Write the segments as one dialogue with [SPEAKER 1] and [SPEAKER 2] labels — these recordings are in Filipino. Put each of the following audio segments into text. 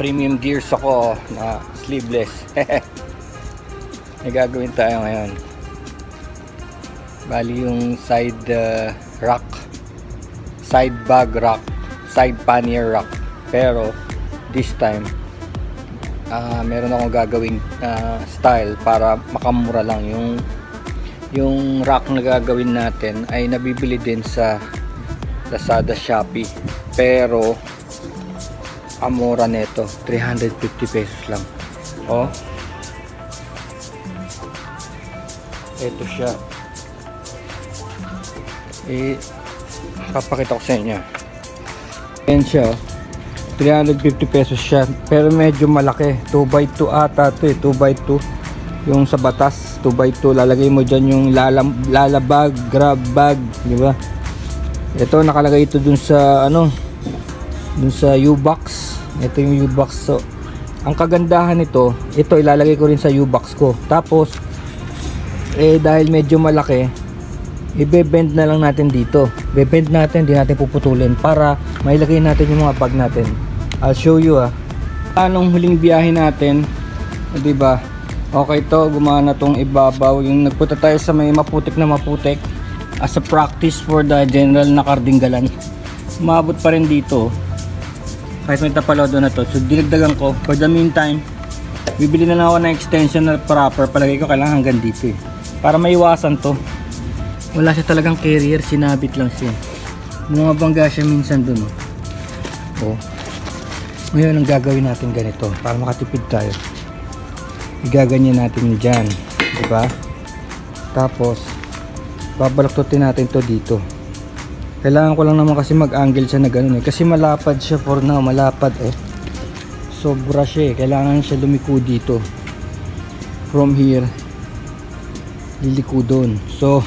[SPEAKER 1] premium gears ako na sleeveless. May gagawin tayo ngayon. Bali yung side rack, side bag rack, side pannier rack. Pero this time meron akong gagawing style para makamura lang. Yung rack na gagawin natin ay nabibili din sa Lazada, Shopee, pero amora nito, 350 pesos lang. Oh, ito siya. Papakita ko sa inyo. Ayan siya, 350 pesos siya, pero medyo malaki. 2x2 ata ito, 2x2 yung sa batas. 2x2, lalagay mo dyan yung lala bag, grab bag, di ba? Ito nakalagay ito dun sa dun sa U-box. Ito yung U-box. So ang kagandahan nito, ito ilalagay ko rin sa U-box ko. Tapos dahil medyo malaki, i-bend na lang natin dito. Be-bend natin, hindi natin puputulin para mailagay natin yung mga bag natin. I'll show you anong huling biyahe natin, di ba? Okay to, gumana tong ibabaw. Yung nagpunta tayo sa may maputik na maputik as a practice for the general na kardinggalan. Umabot pa rin dito kahit may tapalodo na to. So dinagdagan ko. For the meantime, bibili na lang ako ng extension na proper. Palagay ko kailangan hanggang dito para maiwasan to. Wala siya talagang carrier, sinabit lang siya. Bumabangga siya minsan dun. Oh. Ngayon ang gagawin natin ganito para makatipid tayo. Igaganyan natin dyan, diba? Tapos babalaktutin natin to dito. Kailangan ko lang naman kasi mag-angle siya na ganun kasi malapad siya for now, malapad sobra siya kailangan siya lumiko dito. From here liliko doon. So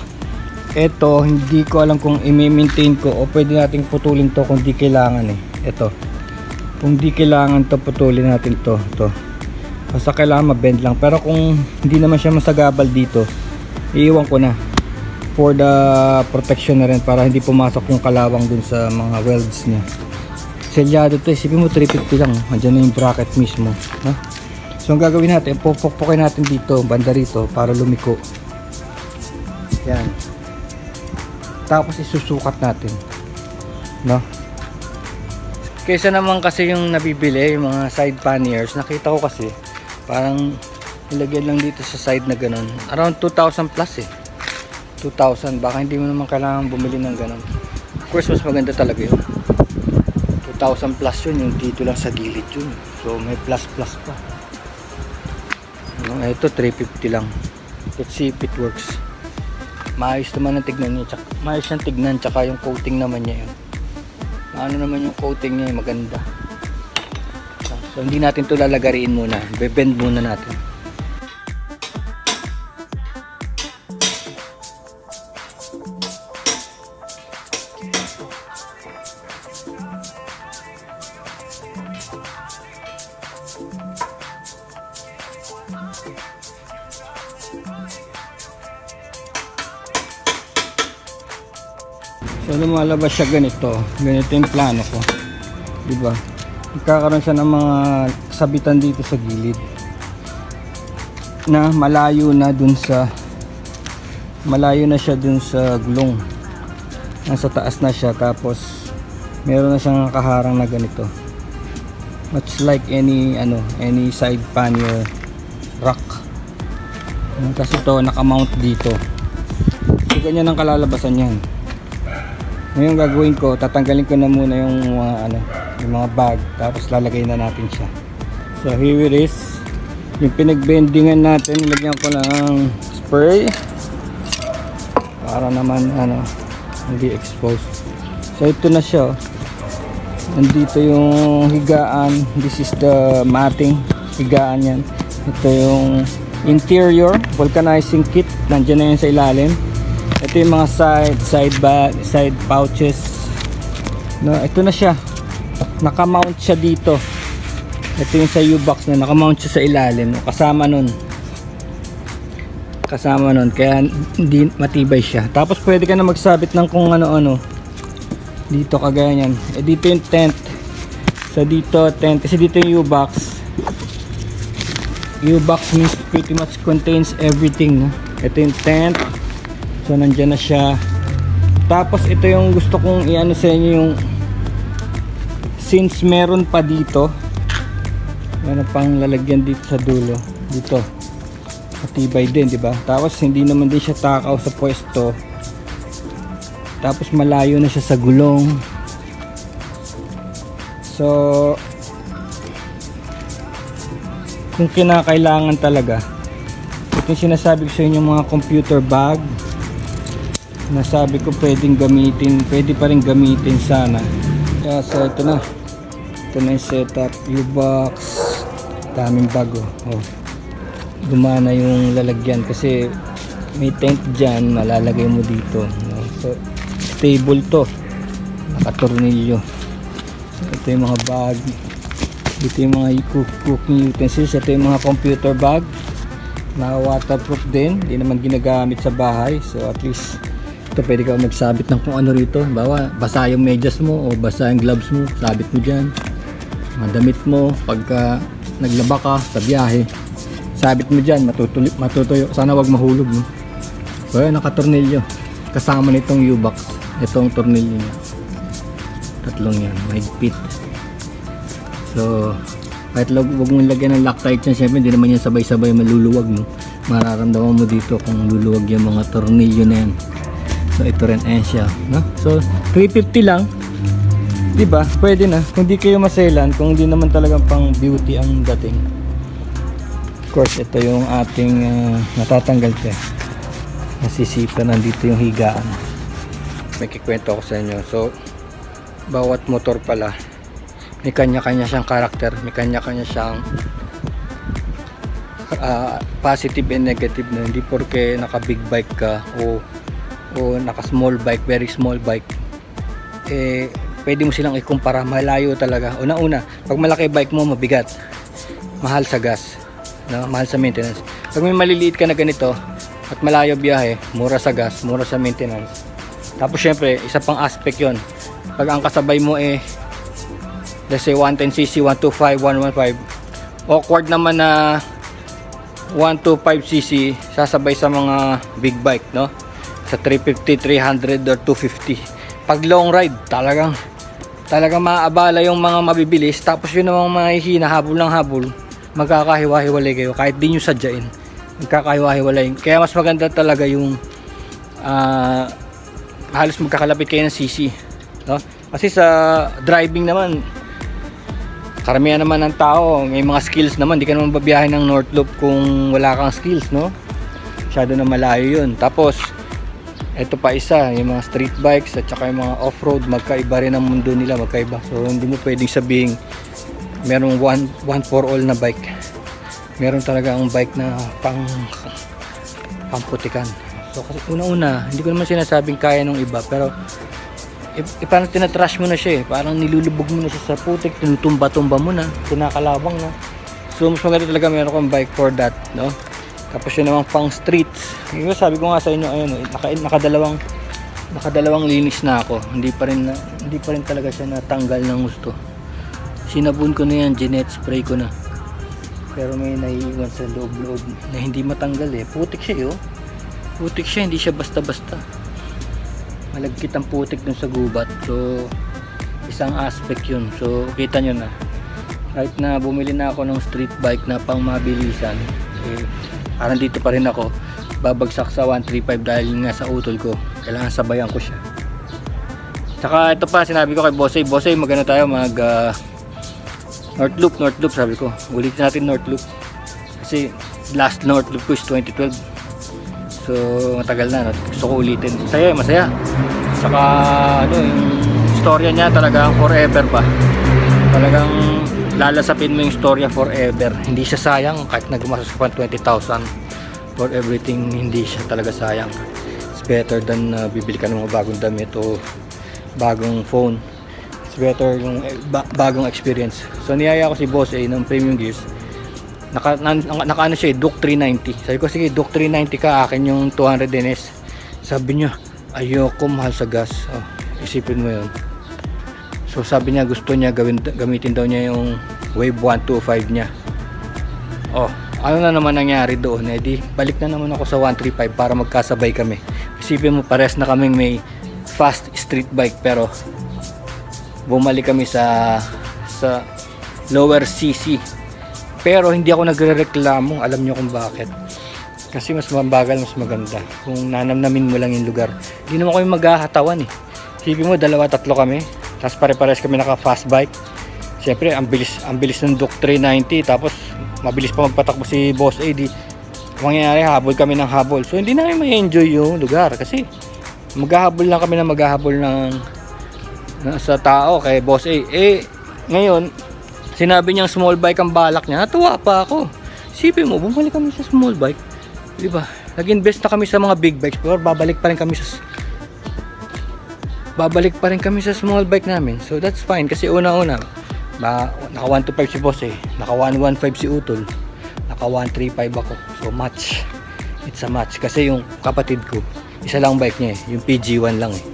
[SPEAKER 1] eto, hindi ko alam kung i-maintain ko o pwede nating putulin to kung di kailangan eto, kung di kailangan to putulin natin to basta kailangan mabend lang. Pero kung hindi naman siya masagabal dito, iiwan ko na for the protection na rin para hindi pumasok yung kalawang dun sa mga welds niya. Selyado to, isipin mo 350 lang, andyan na yung bracket mismo, no? So ang gagawin natin, pupukpukin natin dito, banda rito para lumiko. Yan. Tapos isusukat natin, no? Kaysa naman kasi yung nabibili yung mga side panniers, nakita ko kasi parang ilagyan lang dito sa side na ganun, around 2,000 plus 2,000, baka hindi mo naman kailangan bumili ng ganun. Of course mas maganda talaga yun, 2,000 plus yun, yung dito lang sa gilid yun, so may plus plus pa. Ito 350 lang. Let's see if it works. Maayos naman ang tignan niya, maayos siyang tignan, tsaka yung coating naman niya yun. Ano naman yung coating niya, maganda. So hindi natin to lalagarin muna, be-bend muna natin. So lumalabas siya ganito yung plano ko, diba? Magkakaroon siya ng mga sabitan dito sa gilid na malayo na siya dun sa gulong, nasa taas na siya. Tapos meron na siyang nakaharang na ganito, much like any side pannier rack. Kasi to nakamount dito, so ganyan ang kalalabasan yan. Ngayon gagawin ko, tatanggalin ko na muna yung mga bag, tapos lalagay na natin siya. So here it is, yung pinagbendingan natin, nilagyan ko ng spray para naman hindi exposed. So ito na siya, nandito yung higaan, this is the matting, higaan yan. Ito yung interior vulcanizing kit, nandiyan na yan sa ilalim. Ito yung mga side pouches, no? Ito na siya, nakamount siya dito. Ito yung sa U-box na nakamount siya sa ilalim, kasama nun, kaya hindi matibay siya. Tapos pwede ka na magsabit ng kung ano-ano dito, kagaya nyan. Dito yung tent, So dito tent, kasi dito yung U-box. U-box means pretty much contains everything, no? Ito yung tent. So nandyan na siya. Tapos ito yung gusto kong i-ano sa inyo, yung since meron pa dito, meron pang lalagyan dito sa dulo. Dito matibay din, di ba? Tapos hindi naman din siya takaw sa pwesto. Tapos malayo na siya sa gulong. So kung kinakailangan talaga, ito yung sinasabi ko sa inyo, mga computer bag na sabi ko pwedeng gamitin, pwede pa rin gamitin sana. Kaya so ito na yung setup, U-box, daming bago. Oh, gumana yung lalagyan kasi may tent dyan, malalagay mo dito, no? So stable to, nakatornilyo. So ito yung mga bag, ito yung mga cooking utensils, ito yung mga computer bag na waterproof din, hindi naman ginagamit sa bahay. So at least ito pwede ka magsabit ng kung ano rito. Bawa basa yung medyas mo o basa yung gloves mo, sabit mo dyan. Mga damit mo pagka naglaba ka sa biyahe, sabit mo dyan, matutuyo. Sana wag mahulog, no? So yun, nakatornilyo kasama nitong U-box. Itong tornilyo niya, tatlong yan, mahigpit. So kahit wag mong lagyan ng Loctite yan, syempre hindi naman yan sabay-sabay maluluwag, no? Mararamdaman mo dito kung luluwag yung mga tornilyo na yan. So ito rin siya, no? So 350 lang, di ba? Pwede na kung di kayo maselan, kung hindi naman talagang pang beauty ang dating. Of course ito yung ating natatanggal siya, nasisipa. Nandito yung higaan. May kikwento ako sa inyo. So bawat motor pala may kanya-kanya siyang karakter, may kanya-kanya siyang positive and negative, na hindi porke naka big bike ka o naka small bike, very small bike, eh pwede mo silang ikumpara. Malayo talaga. Una-una, pag malaki bike mo, mabigat, mahal sa gas, no? Mahal sa maintenance. Pag may maliliit ka na ganito at malayo biyahe, mura sa gas, mura sa maintenance. Tapos syempre isa pang aspect yon, pag ang kasabay mo let's say 110cc, 125, 115, awkward naman na 125cc sasabay sa mga big bike, no? Sa 350, 300 or 250. Pag long ride, talagang maaabala yung mga mabibilis. Tapos yun namang mahihina, habol ng habol, magkakahiwa-hiwalay kayo kahit di nyo sadyain, magkakahiwa-hiwalay. Kaya mas maganda talaga yung halos magkakalapit kayo ng cc, no? Kasi sa driving naman, karamihan naman ng tao may mga skills naman. Di ka naman babiyahin ng North Loop kung wala kang skills, no? Masyado na malayo yun. Tapos ito pa isa, yung mga street bikes at saka yung mga off-road, magkaiba rin ang mundo nila, magkaiba. So hindi mo pwedeng sabihin merong one for all na bike. Meron talaga ang bike na pamputikan. So kasi una-una, hindi ko naman sinasabing kaya nung iba, pero parang tinatrash mo na siya, parang nilulubog mo na siya sa putik, tinutumba-tumba mo na, kinakalabang na. So mas maganda talaga meron kang bike for that, no? Tapos yun naman pang streets. Yung sabi ko nga sa inyo, ayun, nakadalawang linis na ako. Hindi pa rin talaga siya natanggal ng gusto. Sinabon ko na yan, Gillette spray ko na. Pero may naiiwan sa loob-loob na hindi matanggal eh. Putik siya, yo. Putik siya, hindi siya basta-basta. Malagkit ang putik dun sa gubat. So isang aspect yun. So kita nyo na, kahit na bumili na ako ng street bike na pang mabilisan, parang dito pa rin ako babagsak sa 135 dahil nga sa utol ko. Kailangan sabayan ko siya. Saka ito pa, sinabi ko kay Bossay, magano tayo, mag North Loop sabi ko. Ulitin natin North Loop. Kasi last North Loop ko is 2012. So matagal na, gusto ko ulitin. Masaya. Saka yung istorya niya talagang forever ba. Talagang lalasapin mo yung storya forever. Hindi siya sayang kahit nagmasas ka 20,000 for everything. Hindi siya talaga sayang. It's better than bibili ka ng mga bagong damit o bagong phone. It's better yung bagong experience. So niyaya ko si Boss ng Premium Gears. Naka siya, Duke 390. Sabi ko, sige Duke 390 ka, akin yung 200 NS. Sabi niya, ayoko, mahal sa gas. Oh, isipin mo yun. So sabi niya gusto niya gamitin daw niya yung Wave 125 niya. Oh, ano na naman nangyari doon? Eh di balik na naman ako sa 135 para magkasabay kami. Isipin mo, pares na kaming may fast street bike, pero bumalik kami sa lower CC. Pero hindi ako nagrereklamo. Alam niyo kung bakit? Kasi mas mabagal, mas maganda kung nanamnamin mo lang yung lugar. Hindi naman kami maghahatawan eh. Isipin mo, 2-3 kami, tapos pare-pares kami naka fast bike. Siyempre ang bilis ng Duke 390, tapos mabilis pa magpatakbo si Boss A. Di mangyayari, habol kami ng habol. So hindi namin ma-enjoy yung lugar kasi maghahabol lang kami ng sa tao kay Boss A. Eh ngayon sinabi niyang small bike ang balak niya, natuwa pa ako. Isipin mo, bumalik kami sa small bike, di ba? Nag-invest na kami sa mga big bikes, pero babalik pa rin kami sa small bike namin. So that's fine kasi una-una naka 125 si Boss A, naka 115 si Utol, naka 135 ako. So match, it's a match kasi yung kapatid ko isa lang bike niya eh, yung PG1 lang eh.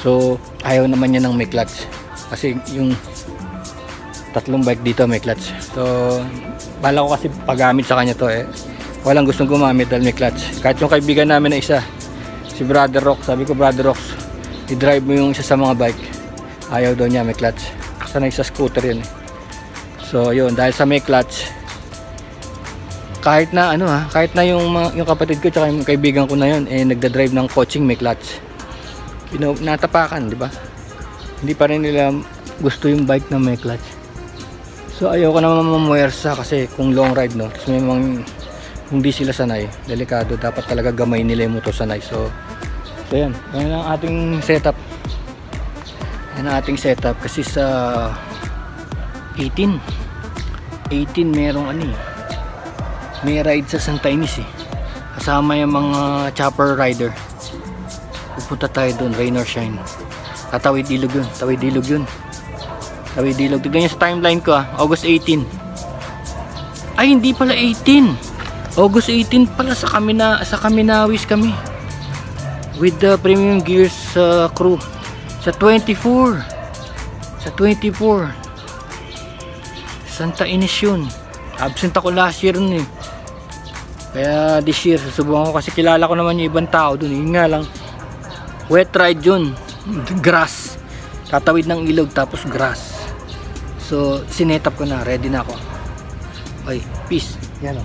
[SPEAKER 1] So ayaw naman niya ng may clutch kasi yung 3 bike dito may clutch. So bala ko kasi paggamit sa kanya to eh, walang gustong gumamit dahil may clutch. Kahit yung kaibigan namin na isa, si Brother Rock, sabi ko, Brother Rock, i-drive mo yung isa sa mga bike, ayaw daw niya may clutch. Sanay sa scooter yun eh. So yun, dahil sa may clutch, kahit na yung kapatid ko tsaka yung kaibigan ko na yun eh nagda-drive ng coaching may clutch, natapakan, di ba? Hindi pa rin nila gusto yung bike na may clutch. So ayoko naman mamuwersa kasi kung long ride, no, tapos may mga hindi sila sanay, delikado, dapat talaga gamay nila yung motor sanay. So yan ang ating setup. Yan ang ating setup kasi sa 18 merong may ride sa Santa Ynez eh, kasama yung mga chopper rider. Pupunta tayo doon, rain or shine. Tawid ilog yun. Tignan nyo sa timeline ko August 18. Ay hindi pala 18, August 18 pala. Sa Kaminawis kami with the premium gears crew. Sa 24 Santa Ynez yun. Absent ako last year nun eh, kaya this year susubukan ko kasi kilala ko naman yung ibang tao dun. Yun nga lang, wet ride yun, grass, tatawid ng ilog tapos grass. So sinetap ko na, ready na ako. Okay, peace. Yan o,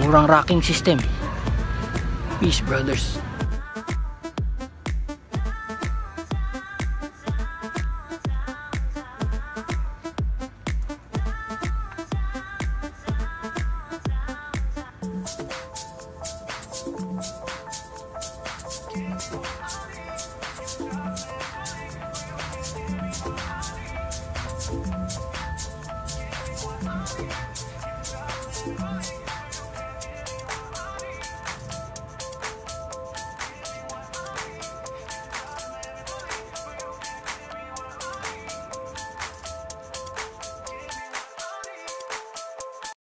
[SPEAKER 1] murang rocking system. Peace brothers. Bye.